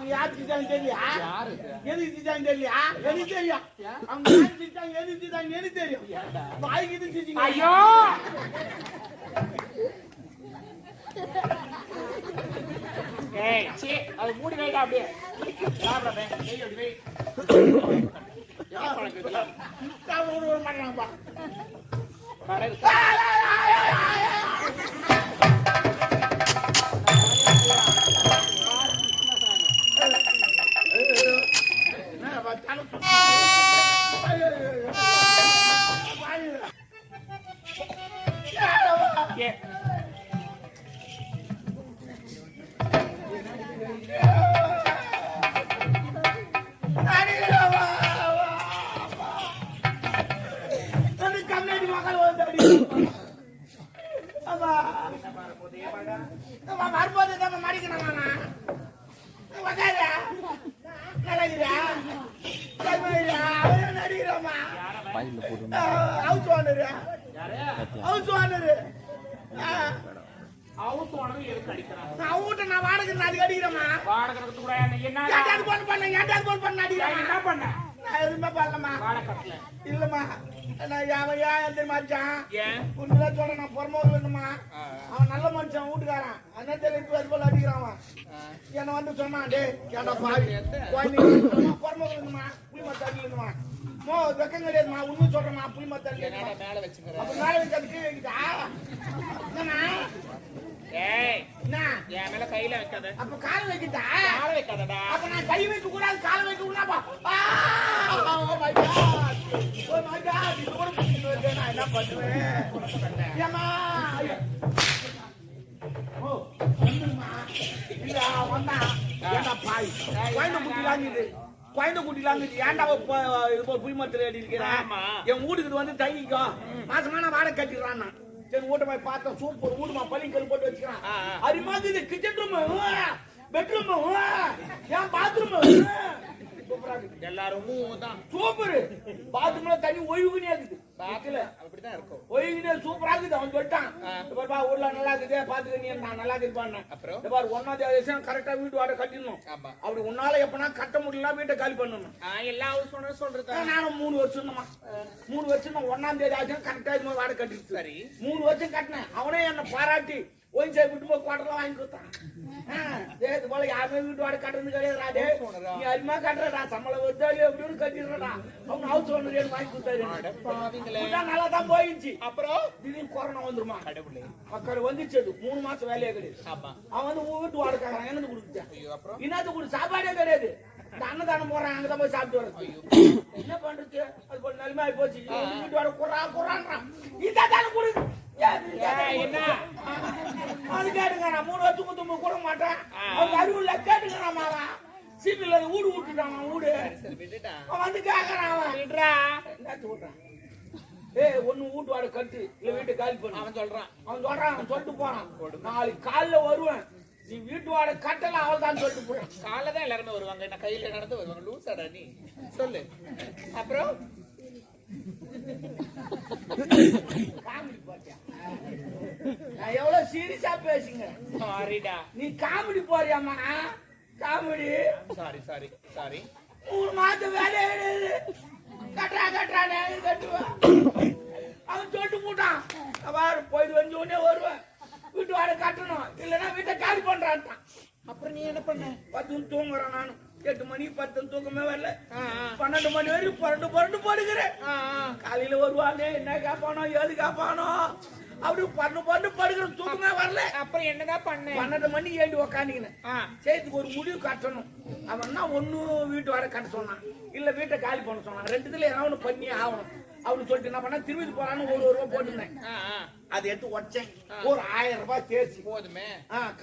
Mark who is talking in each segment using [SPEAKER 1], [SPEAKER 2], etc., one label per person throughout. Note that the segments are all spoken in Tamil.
[SPEAKER 1] அவங்க யார் திட்டாங்க தெரியா? எதுக்கு திட்டாங்க தெரியா? எனக்கு தெரியும். அவங்க யார் திட்டாங்க எதுக்கு திட்டாங்க எனக்கு தெரியும். வாய்க்கு இது திட்டிங்க.
[SPEAKER 2] ஐயோ ஏய் சீ அது மூடி வைடா அப்படியே சாப்பிடுறே ஏய் அப்படி வை என்ன பண்றது இதெல்லாம்
[SPEAKER 1] சாப்பிட ஒரு மாட்டறாங்கப்பா வரும்போது தான் மடிக்கணும் நடிக்கிறோமா நான் வாடகை அதுக்கு அடிக்கிறேமா என்ன பண்ண எதுவுமே பண்ணலமா இல்லம்மா உண்மைதான் சொல்றேன் நான் பொறமோது வேணுமா அவன் நல்ல மனுஷன் வீட்டுக்காரன் அண்ணன் அது போல அடிக்கிறான் என்ன வந்து சொன்னான் டே கேட்டா பாவி பொறமோது வேணுமா புளி மத்த அடிக்கணுமா மோ வெக்கம் கிடையாதுமா உண்மை சொல்றேம்மா புளி மத்த அடிக்க மேல வச்சுக்கிறேன் அப்ப மேல வச்சு அது கீழே வைக்கிட்டா என்னண்ணா
[SPEAKER 2] ஏய் என் மேல கையில வைக்காத
[SPEAKER 1] அப்ப கால் வைக்கிட்டா
[SPEAKER 2] கால வைக்காதடா
[SPEAKER 1] அப்ப நான் கை வைக்க கூடாது கால் வைக்க கூடாப்பா oh my God oh my God இது ஒரு புடிச்சு நான் என்ன பண்ணுவேன் ஏமா ஓ வந்துமா இல்ல வந்தா ஏண்டா பாய் குழந்தை குட்டிலாங்குது ஏன்டா இது புளி மரத்துல அடி இருக்கிறேன் என் வீட்டுக்கு வந்து தங்கிக்கோ மாசமான வாடகை கட்டிடுறான் நான் சரி வீட்டை போய் பார்த்தோம் சூப்பர் வீடுமா பள்ளிக்கல் போட்டு வச்சுக்கிறான் அது மாதிரி இது கிச்சன் ரூம் பெட்ரூம் ஏன் பாத்ரூம்
[SPEAKER 2] எல்லாரும் தான்
[SPEAKER 1] சூப்பர் பாத்ரூம்ல தண்ணி ஒழுகுனே இருக்குது
[SPEAKER 2] அப்படிதான் இருக்கும்
[SPEAKER 1] ஒழுகுனே சூப்பரா இருக்குது அவன் சொல்லிட்டான் ஊர்ல நல்லா இருக்குது பாத்துக்க நீ நான் நல்லா இருக்குப்பான்னு அப்புறம் ஒன்னாவது கரெக்டா வீட்டு வாடகை கட்டிடணும் அப்படி உன்னால எப்பனா கட்ட முடியல வீட்டை காலி பண்ணணும்
[SPEAKER 2] எல்லா சொல்றது
[SPEAKER 1] நானும் 3 வருஷம் 3 வருஷம் 1ஆம் தேதி ஆச்சு கரெக்டா இது வாடகை கட்டிட்டு சரி 3 வருஷம் கட்டினேன் அவனே என்ன பாராட்டி ஒயின் சாய் விட்டு போய் குவாட்டர்லாம் வாங்கி கொடுத்தான் இது போல யாருமே வீட்டு வாடகை கட்டுறது கிடையாது நீ அதிகமா கட்டுறடா சம்பளம் வச்சாலே எப்படின்னு கட்டிடுறா அவங்க ஹவுஸ் ஓனர் வாங்கி கொடுத்தாரு நல்லா தான் போயிடுச்சு அப்புறம் திடீர்னு கொரோனா வந்துருமா மக்கள் வந்துச்சு 3 மாசம் வேலையே கிடையாது அவன் வந்து வீட்டு வாடகை என்னது கொடுத்துட்டான் இன்னது கூட சாப்பாடே கிடையாது அன்னதானம் போறான் அங்கதான் போய் சாப்பிட்டு வர என்ன பண்றது அது போல நிலைமை ஆகி போச்சு வீட்டு வாடகை குறான்றான் இதான் கொடு என்ன அது கேட்டுங்க நான் 3 வருஷத்துக்கு கூட மாட்டேன் அவங்க அறிவுள்ள கேட்டுக்கிறான் மாவா சீட்டுல வீடு விட்டுட்டான் வீடு அவன் வந்து கேட்கறான் விடுறான் ஒண்ணு வீட்டு வாடகை கட்டு இல்ல வீட்டை காலி பண்ணு அவன் சொல்லிட்டு போறான் நாளைக்கு காலைல வருவேன் நீ வீட்டு வாடகை கட்டல அவள் தான் சொல்லிட்டு போய்
[SPEAKER 2] காலைல தான் எல்லாருமே வருவாங்க என்ன கையில நடந்து வருவாங்க லூசாடா நீ சொல்லு அப்புறம்
[SPEAKER 1] நான் எவ்வளவு சீரியஸா பேசுங்க
[SPEAKER 2] சாரிடா
[SPEAKER 1] நீ காமெடி போறியாமா காமெடி
[SPEAKER 2] சாரி
[SPEAKER 1] 3 மாசம் வேலையே கிடையாது கட்டுறா கட்டுவேன் அவன் சொல்லிட்டு போட்டான் வாரு போயிட்டு வந்து உடனே வருவேன் வீட்டு வாடகை கட்டணும் இல்லைன்னா வீட்டை காலி பண்றான்ட்டான்
[SPEAKER 2] அப்புறம் நீ என்ன பண்ண
[SPEAKER 1] 10 தூங்குறேன் நானும் 8 மணி 10 தூக்கமே வரல 12 மணி வரைக்கும் புரண்டு போடுகிறேன் காலையில வருவானே என்ன கேப்பானோ ஏது கேப்பானோ அப்படி பண்டு படுக்கிற தூக்கமே வரல
[SPEAKER 2] அப்புறம் என்னதான் பண்ண
[SPEAKER 1] 12 மணி ஏண்டி உக்காண்டிக்கினேன் சரி ஒரு முடிவு கட்டணும் அவன் ஒண்ணு வீட்டு வாடகை கட்ட சொன்னான் இல்ல வீட்டை காலி பண்ண சொன்னான் ரெண்டுத்துல ஏதாவது பண்ணி ஆகணும் அப்படின்னு சொல்லிட்டு என்ன பண்ண திரும்பி போறான்னு ஒரு ரூபா போட்டுருந்தேன் அதை எடுத்து உடச்சேன் ஒரு 1000 ரூபாய் தேர்ச்சி
[SPEAKER 2] போதுமே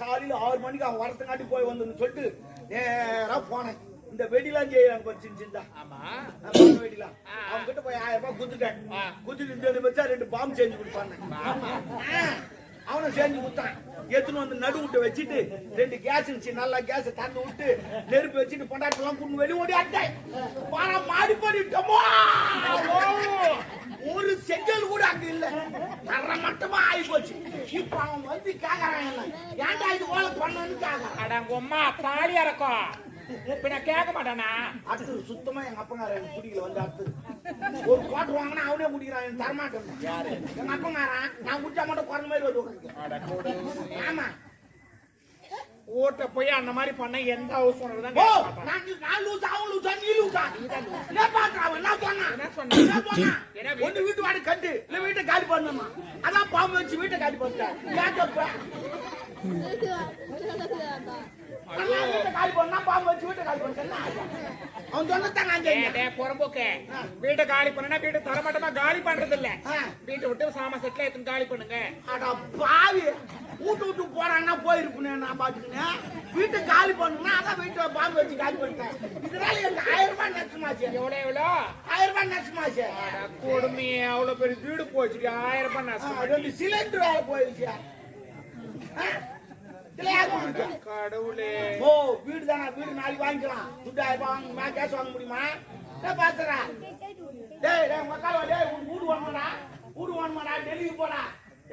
[SPEAKER 1] காலையில 6 மணிக்கு அவன் வரத்துக்காட்டி போய் வந்து சொல்லிட்டு நேரா போனேன் இந்த வெடிலாம் செய்யறாங்க சின்ன வெடிலாம் அவங்க கிட்ட போய் 1000 ரூபாய் குத்துட்டேன் குத்துட்டு வச்சா 2 பாம்பு செஞ்சு கொடுப்பாங்க அவனை செஞ்சு கொடுத்தான் எடுத்துன்னு வந்து நடு விட்டு வச்சுட்டு 2 கேஸ் இருந்துச்சு நல்லா கேஸ் தந்து விட்டு நெருப்பு வச்சுட்டு பொண்டாட்டெல்லாம் கூட்டு வெளியே ஓடி ஆட்டேன் மாடி பண்ணிட்டோமோ ஒரு செங்கல் கூட அங்க இல்ல தர மட்டமா ஆகி போச்சு இப்ப அவன் வந்து கேக்குறான் ஏன்டா இது போல பண்ணு கேக்குறான்
[SPEAKER 2] அடங்க அம்மா தாலி இறக்கும் இப்ப நான் கேட்க மாட்டானா?
[SPEAKER 1] அடுத்தது சுத்தமா எங்க அப்பங்கார எனக்கு பிடிக்கல வந்து அடுத்தது ஒரு குவாட்டர் வாங்கினா அவனே குடிக்கிறான் எனக்கு தரமாட்டேன். யாரு? எங்க அப்பங்காரன். நான் குடிச்சா மட்டும் குறைஞ்ச மாதிரி வந்து உட்காந்து. ஆமா
[SPEAKER 2] ஓட்ட போய் அந்த மாதிரி பண்ண எந்த ஹவுஸ் ஓனர் தான்
[SPEAKER 1] ஓ
[SPEAKER 2] கேட்க மாட்டான்.
[SPEAKER 1] நான் லூசா அவன் லூசா நீ லூசா என்ன பாக்குறா அவன் என்ன சொன்னா
[SPEAKER 2] என்ன சொன்னா?
[SPEAKER 1] ஒண்ணு வீட்டு வாடகை கட்டு இல்ல வீட்டை காலி பண்ணுமா அதான் பாம்பு வச்சு வீட்டை காலி பண்ணிட்டேன். வீட்டை காலி பண்ணா பாம்பு வச்சு வீட்டை காலி பண்ணிட்டேன். அவன் சொன்னதாங்க
[SPEAKER 2] புறம்போக்க வீட்டை காலி பண்ணா வீட்டை தரமாட்டமா காலி பண்றது இல்ல. வீட்டை விட்டு சாமா செட்ல எடுத்து காலி பண்ணுங்க.
[SPEAKER 1] அட பாவி வீட்டு விட்டு போறாங்கன்னா போயிருப்பேன் நான் பாத்துக்கினேன். வீட்டை காலி பண்ணுனா அதான் வீட்டை பாம்பு வச்சு காலி பண்ணிட்டேன். இதனால எனக்கு 1000 ரூபாய் நஷ்டமாச்சு.
[SPEAKER 2] எவ்வளோ
[SPEAKER 1] 1000 ரூபாய் நஷ்டமாச்சு.
[SPEAKER 2] கொடுமையே அவ்வளவு பெரிய வீடு போச்சு. 1000 ரூபாய் நஷ்டம்.
[SPEAKER 1] 2 சிலிண்டர் வேலை போயிடுச்சு.
[SPEAKER 2] கடவுளே.
[SPEAKER 1] ஓ வீடு தானே வீடு நாளைக்கு வாங்கிக்கலாம். துட்டு 1000 ரூபாய் வாங்க கேஸ் வாங்க முடியுமா? பாத்துறா டேய் மக்கள் டேய் வீடு வாங்கடா வீடு வாங்கடா டெல்லிக்கு போடா.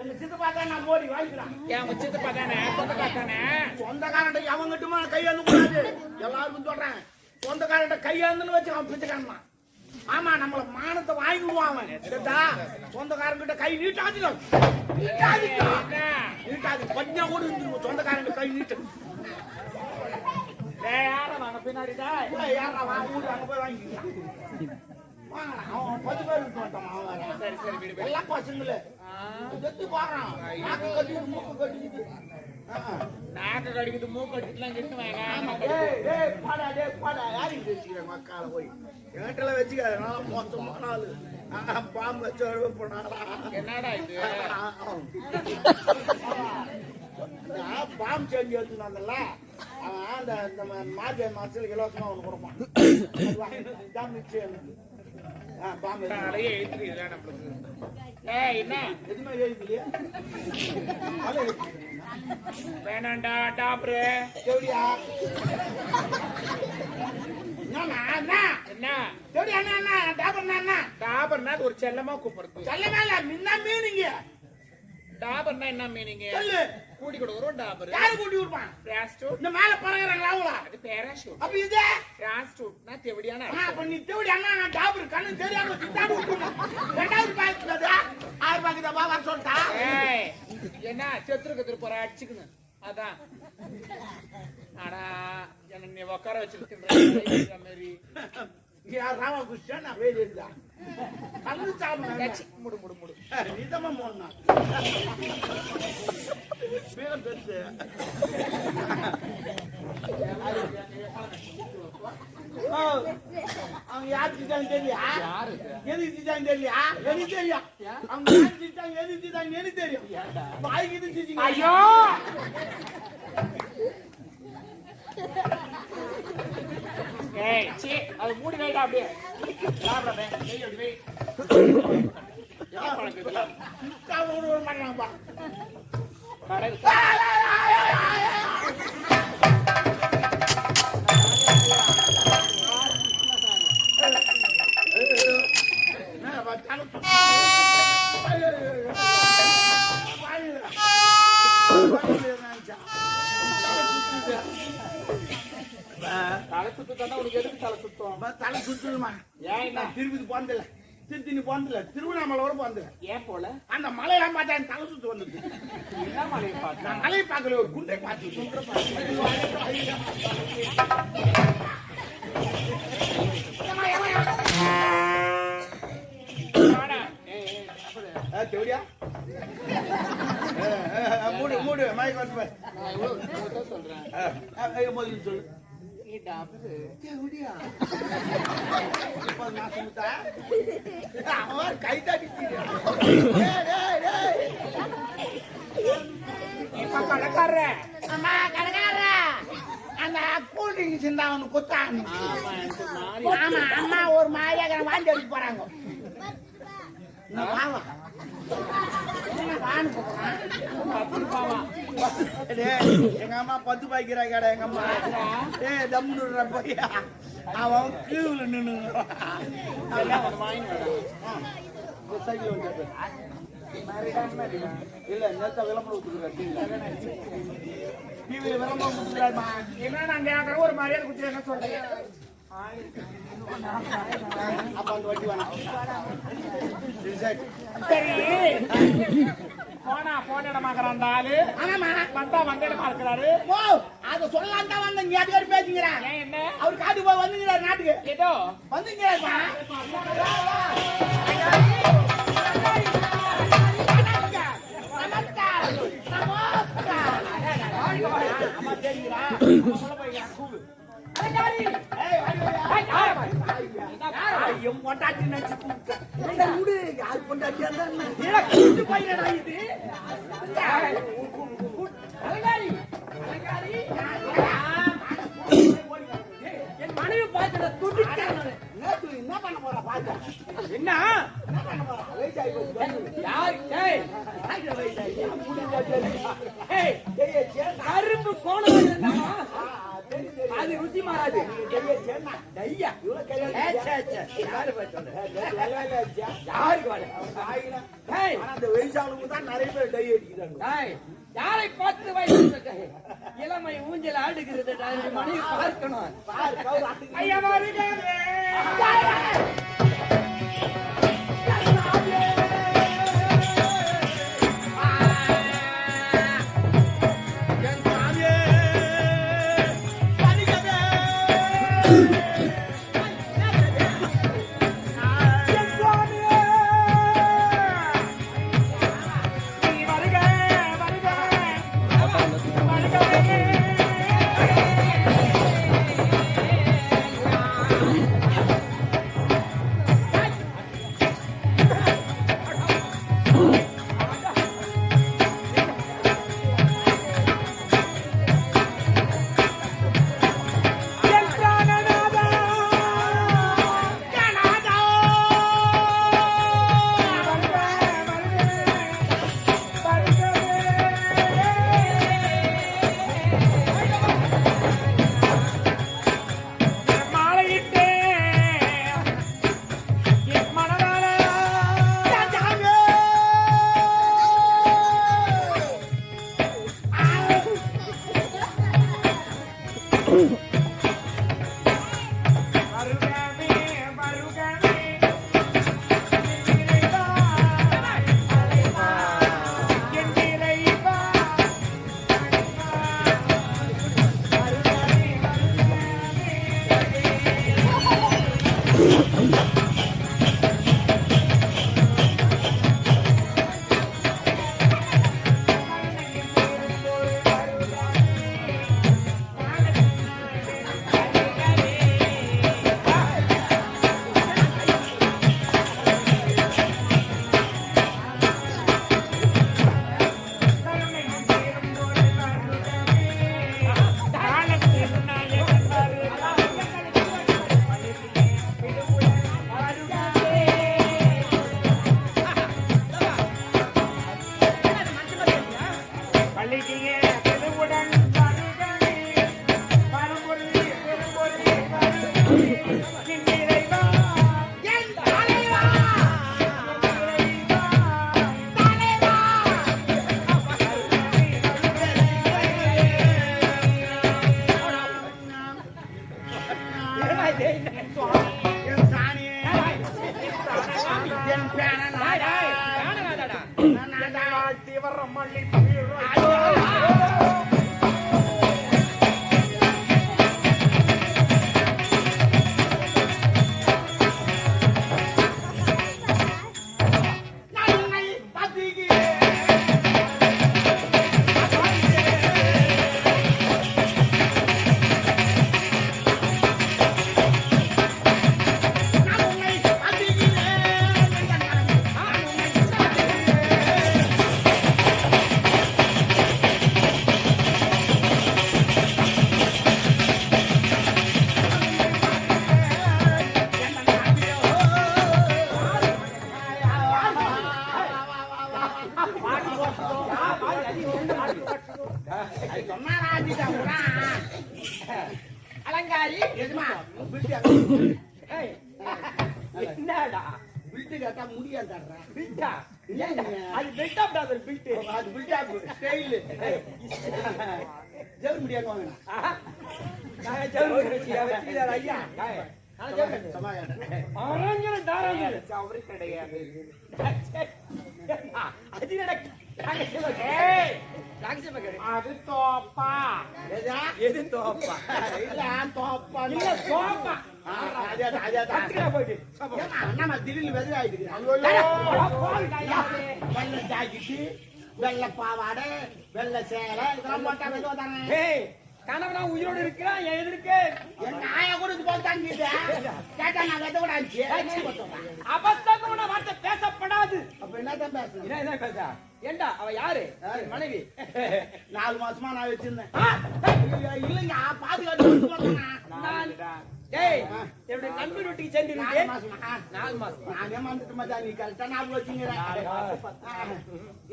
[SPEAKER 1] எங்க சித்தப்பா தான் நான் மோடி வாங்கிக்கலாம்.
[SPEAKER 2] என் சித்தப்பா தானே சொந்தக்கார தானே.
[SPEAKER 1] சொந்தக்காரன்ட்ட அவங்ககிட்டமா கையாந்து கூடாது எல்லாருக்கும் சொல்றேன். சொந்தக்காரன்ட்ட கையாந்துன்னு வச்சு அவன் பிச்சைக்காரன். ஆமா நம்மள மானத்தை வாங்கிடுவான் அவன். சொந்தக்காரங்கிட்ட கை நீட்டாது நீட்டாது பஞ்சா கூட இருந்துருவோம். சொந்தக்காரங்க கை நீட்டு
[SPEAKER 2] யாரா பின்னாடிதான்
[SPEAKER 1] யாரா வீடு அங்க போய் வாங்கிக்கலாம். அவன் 10 பேர் விட்டு வந்தான். அவன்
[SPEAKER 2] சரி சரி வீடு
[SPEAKER 1] எல்லாம் பசங்களே கட்டி போறான். நாக்கு கட்டிட்டு மூக்கு கட்டிக்கிட்டு
[SPEAKER 2] நாக்கு கடிக்கிட்டு மூக்கு கட்டிட்டுலாம் கிட்டு
[SPEAKER 1] பாடா யாருக்கு வச்சுக்கிறேன் மக்கால போய் என்கிட்ட வச்சுக்காத மொத்தமான ஆளு பாம்பு வச்சு போனாடா.
[SPEAKER 2] என்னடா இது
[SPEAKER 1] பாம்பு செஞ்சு வச்சுனாங்கல்ல அவன் அந்த மார்கழி மாசத்துல இலவசமா ஒண்ணு கொடுப்பான். இதான் மிச்சம் எனக்கு. பாம்பு
[SPEAKER 2] நம்மளுக்கு என்ன
[SPEAKER 1] எதுவுமே எழுதிலையே
[SPEAKER 2] வேணாண்டா டாப்ரு
[SPEAKER 1] எப்படியா
[SPEAKER 2] என்ன
[SPEAKER 1] எப்படியா என்ன டாபர்னா
[SPEAKER 2] டாபர்னா அது ஒரு செல்லமா கூப்பிடுறது.
[SPEAKER 1] செல்லமா இல்ல முன்ன மீனிங்க.
[SPEAKER 2] டாபர்னா என்ன மீனிங்க?
[SPEAKER 1] சொல்லு.
[SPEAKER 2] கூட்டி கொடுக்குறோம் டாபர்.
[SPEAKER 1] யாரு கூட்டி கொடுப்பான்?
[SPEAKER 2] பிளாஸ்டூட்.
[SPEAKER 1] இந்த மேல பறக்குறாங்களா அவங்களா?
[SPEAKER 2] அது பேராஷூட்.
[SPEAKER 1] அப்ப இது
[SPEAKER 2] பிளாஸ்டூட்னா தெவடியான.
[SPEAKER 1] அப்ப நீ தெவடியானா நான் டாபர் கண்ணு தெரியாம திட்டாடு விட்டுறேன். ரெண்டாவது பாக்குறது 1000 ரூபாய்க்கு தான் வர சொல்லிட்டா.
[SPEAKER 2] ஏய் என்ன செத்துருக்கு போற அடிச்சுக்குங்க அதான். ஆனா என்ன நீ உட்கார வச்சிருக்கேன் மாதிரி
[SPEAKER 1] யார் ராமகிருஷ்ணன் நான் வேலை இருந்தா கண்ணு சாப்பிடு
[SPEAKER 2] முடு முடு முடு
[SPEAKER 1] நீதமா போனா பேரம் பெருசு அவங்க யாருக்கு தெரியா? எதுக்கு தெரியா? எனக்கு தெரியும். அவங்க யாருக்கு எதுக்கு தெரியும்? வாய்க்கு
[SPEAKER 2] ஐயோ ஏய் சீ அது மூடி வைடா அப்படியே சாப்பிடவே ஏய் அப்படி வை யார் பண்றதுல
[SPEAKER 1] காவூர் பண்ணலாம்பா
[SPEAKER 2] கடை
[SPEAKER 1] நான் வச்சால
[SPEAKER 2] தலை சுத்தம் உனக்கு எதுக்கு தலை சுத்தம்?
[SPEAKER 1] தலை சுத்துமா?
[SPEAKER 2] ஏன்
[SPEAKER 1] நான் திருப்பதி போனதில்ல, திருத்தணி போனதில்ல, திருவண்ணாமலை வர போனதில்ல.
[SPEAKER 2] ஏன் போல?
[SPEAKER 1] அந்த மலையெல்லாம் பார்த்தா எனக்கு தலை சுத்து வந்தது.
[SPEAKER 2] என்ன மலையை பார்த்தா?
[SPEAKER 1] நான் மலையை பார்க்கல, ஒரு குண்டை பார்த்து தேவடியா மூடு மூடு மயக்க வந்து சொல்றேன் முதல்ல சொல்லு கை தாட்டி
[SPEAKER 2] கடைக்கார
[SPEAKER 1] அம்மா கடைக்கார அந்த கூல் ட்ரிங்க்ஸ் இருந்தா அவனு குத்தாங்க. ஆமா அம்மா ஒரு மாதிரியாக வாங்கி எடுத்து போறாங்க. எங்க அம்மா 10 பாய்க்கிறா கடை எங்க அம்மா தம்முடுற பையா அவன் கீழ நின்று இல்ல நேத்த விளம்பரம் இவரு விரும்ப முடியலமா.
[SPEAKER 2] என்ன நான் கேட்கறேன் ஒரு மரியாதை குத்தி என்ன சொல்றீங்க?
[SPEAKER 1] அப்ப அந்த வட்டி வேணாம்.
[SPEAKER 2] சரி போனா போன இடமாக்குற அந்த ஆளு
[SPEAKER 1] ஆமாமா
[SPEAKER 2] வந்தா வந்த இடமா இருக்கிறாரு.
[SPEAKER 1] ஓ அத சொல்லலாம் தான் வந்த நீ அதுக்கு பேசிக்கிறேன்.
[SPEAKER 2] ஏன் என்ன
[SPEAKER 1] அவர் காட்டுக்கு போய் வந்துங்கிறார் நாட்டுக்கு.
[SPEAKER 2] ஏதோ
[SPEAKER 1] வந்துங்கிறாருமா.
[SPEAKER 2] என் மனைவி பார்த்துட துடிக்கிறேன்.
[SPEAKER 1] என்ன பண்ண போறா பாத்து
[SPEAKER 2] என்ன கரும்பு கோணம் அது ருசி மாறாது.
[SPEAKER 1] நிறைய பேர் டை அடிக்கிறாங்க.
[SPEAKER 2] யாரை பார்த்து வயசு இளமை ஊஞ்சல் ஆடுகிறது மனைவி பார்க்கணும். ஐயா வருகிறே.
[SPEAKER 1] அலங்காரி எதுமா
[SPEAKER 2] என்னடா
[SPEAKER 1] பில்ட் கட்டா முடியாதுடா
[SPEAKER 2] பில்டா அது பெல்ட் ஆப் அது
[SPEAKER 1] பில்ட் ஸ்டைல் ஜெல் முடியாது வாங்கினா
[SPEAKER 2] நான் ஜெல் வச்சியா ஐயா அரஞ்சன தாராஞ்சன அவரு கிடையாது அது அது தோப்பா எது தோப்பா
[SPEAKER 1] இல்ல தோப்பா
[SPEAKER 2] இல்ல சோப்பா போயிட்டு
[SPEAKER 1] நம்ம திடீர்னு வெதை ஆயிடுது வெள்ளை ஜாக்கெட்டு வெள்ளை பாவாடை வெள்ளை சேலை இதெல்லாம் போட்டா வெதை தானே
[SPEAKER 2] கனவுனா உயிரோடு இருக்கிறான் எதிர்க்கு
[SPEAKER 1] என் நாய கூட இது போல் தாங்கிட்டு கேட்டா நான் வெதை கூட ஆச்சு
[SPEAKER 2] அவசரமான வார்த்தை பேசப்படாது
[SPEAKER 1] அப்ப என்னதான் பேசுறேன்
[SPEAKER 2] என்ன பேச ஏண்டா அவ யாரு மனைவி
[SPEAKER 1] 4 மாசமா நான் வச்சிருந்தேன் இல்லைங்க பாதுகாத்து
[SPEAKER 2] டேய் என்னுடைய நண்பர் வீட்டுக்கு சென்று
[SPEAKER 1] 4 மாசமா
[SPEAKER 2] 4 மாசம்
[SPEAKER 1] நானே வந்துட்டு மச்சான் நீ கரெக்டா நான் வச்சுங்கிறேன்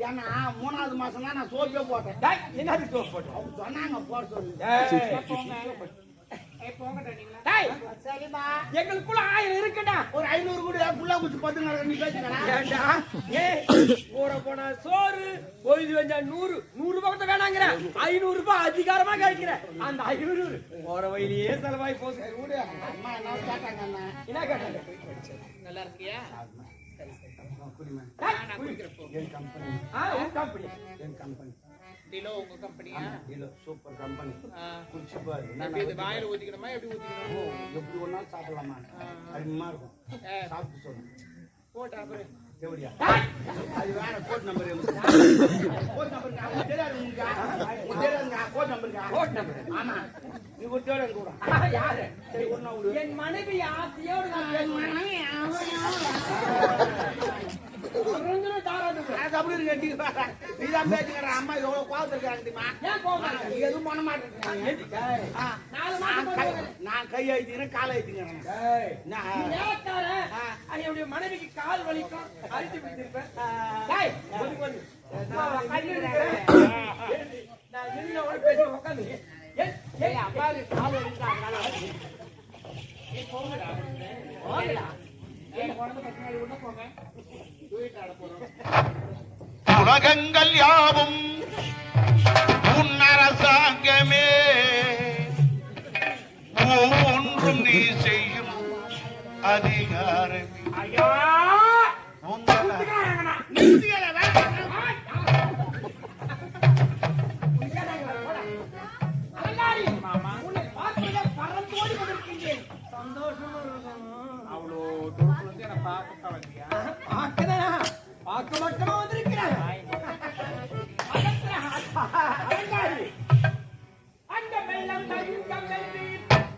[SPEAKER 1] ஏன்னா 3வது மாசம் தான் நான் சோப்பே போட்டேன்
[SPEAKER 2] டேய் என்னது சோப் போட்டு
[SPEAKER 1] அவங்க சொன்னாங்க போட சொல்லி
[SPEAKER 2] டேய்
[SPEAKER 1] சரிப்பா
[SPEAKER 2] எங்களுக்குள்ள 1000 இருக்குடா
[SPEAKER 1] ஒரு 500 கூட புள்ள குச்சி பத்துங்க நீ பேசுறா
[SPEAKER 2] ஏண்டா போற போன சோறு பொழுது வந்தா 100 ரூபாய் வேணாங்கற 500 ரூபாய் அதிகாரமா கேட்கிற அந்த 500 போற வழியிலே செலவாய் போகுது
[SPEAKER 1] கூட அம்மா என்ன கேட்டாங்க அண்ணா
[SPEAKER 2] என்ன கேட்டாங்க நல்லா இருக்கியா
[SPEAKER 1] குடிமா
[SPEAKER 2] நான் குடிக்கிறப்போ
[SPEAKER 1] என் கம்பெனி
[SPEAKER 2] உன் கம்பெனி
[SPEAKER 1] என் கம்பெனி
[SPEAKER 2] டிலோ உங்க கம்பெனியா
[SPEAKER 1] டிலோ சூப்பர் கம்பெனி குடிச்சு பாரு
[SPEAKER 2] நான் இது வாயில ஊத்திக்கணுமா எப்படி ஊத்திக்கணும்
[SPEAKER 1] எப்படி ஒரு நாள் சாப்பிடலாமா அருமையா இருக்கும் சாப்பிட்டு சொல்லு
[SPEAKER 2] போட்டா அப்புறம்
[SPEAKER 1] எப்படியா அது வேற கோட் நம்பர் கோட் நம்பர் தெரியாது உங்களுக்கு தெரியாதுங்க கோட் நம்பர் ஆமா நீ ஒரு தேவை கூட
[SPEAKER 2] யாரு
[SPEAKER 1] சரி ஒரு நாள்
[SPEAKER 2] என் மனைவி ஆசையோடு நான் பேசுவேன்
[SPEAKER 1] அப்படி இருக்கு நீதான் பேசுகிற அம்மா எவ்வளவு கோவத்திருக்காங்க தெரியுமா நீ எதுவும் பண்ண மாட்டேன் நான் கை அழுத்திக்கிறேன் காலை அழுத்திக்கிறேன்
[SPEAKER 2] என்னுடைய மனைவிக்கு கால் வலிக்கும் அழுத்தி பிடிச்சிருப்பேன் பேசி உட்காந்து அப்பாவுக்கு கால் வலிக்கும்
[SPEAKER 3] உலகங்கள் யாவும் உன் அரசாங்கமே ஒவ்வொன்றும் நீ செய்யும் அதிகாரமே
[SPEAKER 2] அவ்வளோ தூரத்துல இருந்து என்ன பார்க்க வந்தியா பார்க்க மட்டுமா வந்திருக்கிறேன் அந்த வெள்ளம் தங்கம் வெள்ளி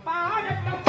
[SPEAKER 2] பாடட்டம்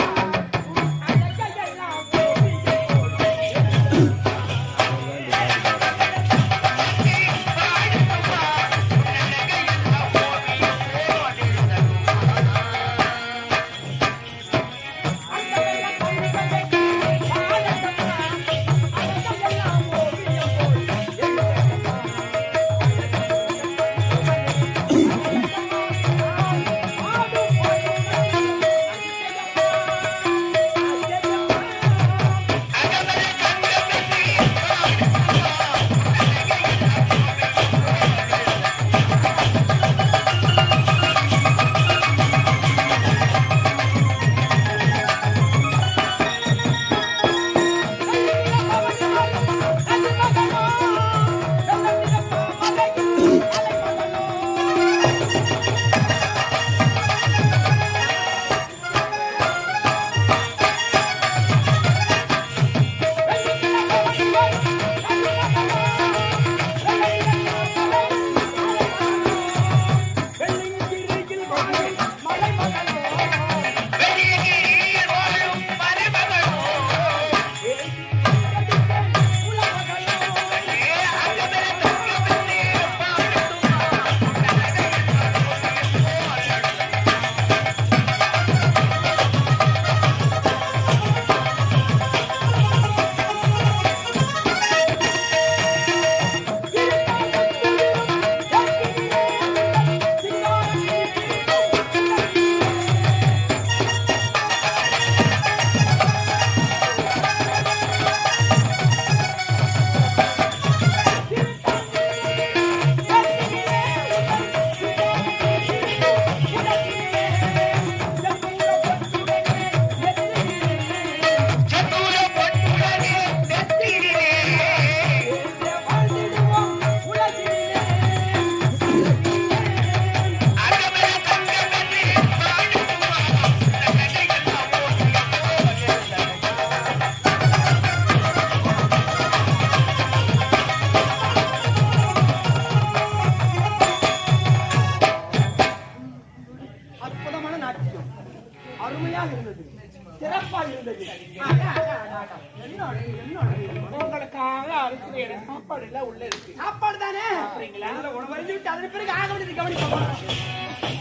[SPEAKER 1] உங்களுக்காக அரசு வேற சாப்பாடு எல்லாம் உள்ள இருக்கு.
[SPEAKER 2] சாப்பாடு தானே
[SPEAKER 1] சாப்பிடுறீங்களா?
[SPEAKER 2] உணவு அறிந்து விட்டு அதன் பிறகு ஆக வேண்டியது கவனிப்போம்.